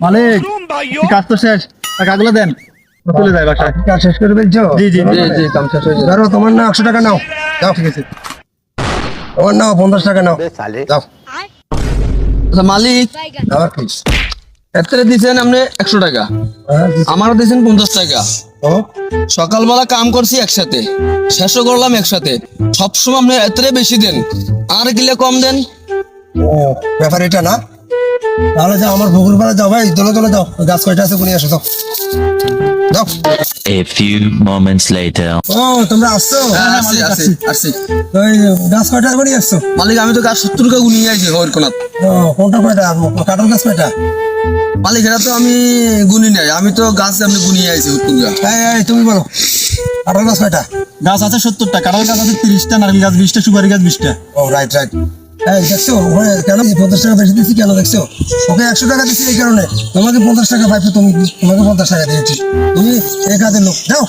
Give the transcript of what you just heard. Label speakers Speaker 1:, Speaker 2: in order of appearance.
Speaker 1: মালিক কাজ তো শেষ, টাকাগুলো দেন, চলে যায় বাসায়।
Speaker 2: কাজ শেষ করে ফেলছো?
Speaker 1: জি জি
Speaker 3: জি জি কাম শেষ হয়ে গেছে।
Speaker 2: ধরো তোমার না 100 টাকা নাও, যাও। ঠিক আছে, তোমার নাও 50 টাকা নাও, যাও।
Speaker 3: আচ্ছা মালিক,
Speaker 2: আবার কি?
Speaker 3: এতে দিছেন আপনি 100 টাকা,
Speaker 2: হ্যাঁ,
Speaker 3: আমারও দিছেন 50 টাকা।
Speaker 2: ও,
Speaker 3: সকালবেলা কাম করছি একসাথে, শেষও করলাম একসাথে, সবসময় আপনি এতে বেশি দেন, আর গিলে কম দেন।
Speaker 2: ও, ব্যাপার এটা না? তাহলে যাও, আমার বকুল পাড়া যাও ভাই, চলো চলো যাও, গাছ কয়টা আছে গুনিয়ে আসো, যাও যাও।
Speaker 4: A few moments later.
Speaker 2: ও, তোমরা আসছো?
Speaker 3: আসছি আসছি আসছি।
Speaker 2: ওই গাছ কয়টা গুনিয়ে আসছো?
Speaker 3: মালিক আমি তো গাছ 70 টাকা গুনিয়ে আইছি হর কোনাত।
Speaker 2: ও, কোনটা কয়টা? কাঁঠাল গাছ কয়টা?
Speaker 3: মালিক এটা তো আমি গুনি নাই, আমি তো গাছ আপনি গুনিয়ে আইছি 70 টাকা।
Speaker 2: এই তুমি বলো, কাঁঠাল গাছ কয়টা?
Speaker 1: গাছ আছে 70টা, কাঁঠাল গাছ আছে 30টা, নারকেল গাছ 20টা, সুপারি গাছ 20টা।
Speaker 2: ও, রাইট রাইট। এই দেখছো ওখানে কেন 50 টাকা বেশি দিচ্ছি কেন দেখছো? ওকে 100 টাকা দিচ্ছি এই কারণে, তোমাকে 50 টাকা পাইছো, তোমাকে 50 টাকা দিয়েছি, তুমি এক হাতের লোক, যাও।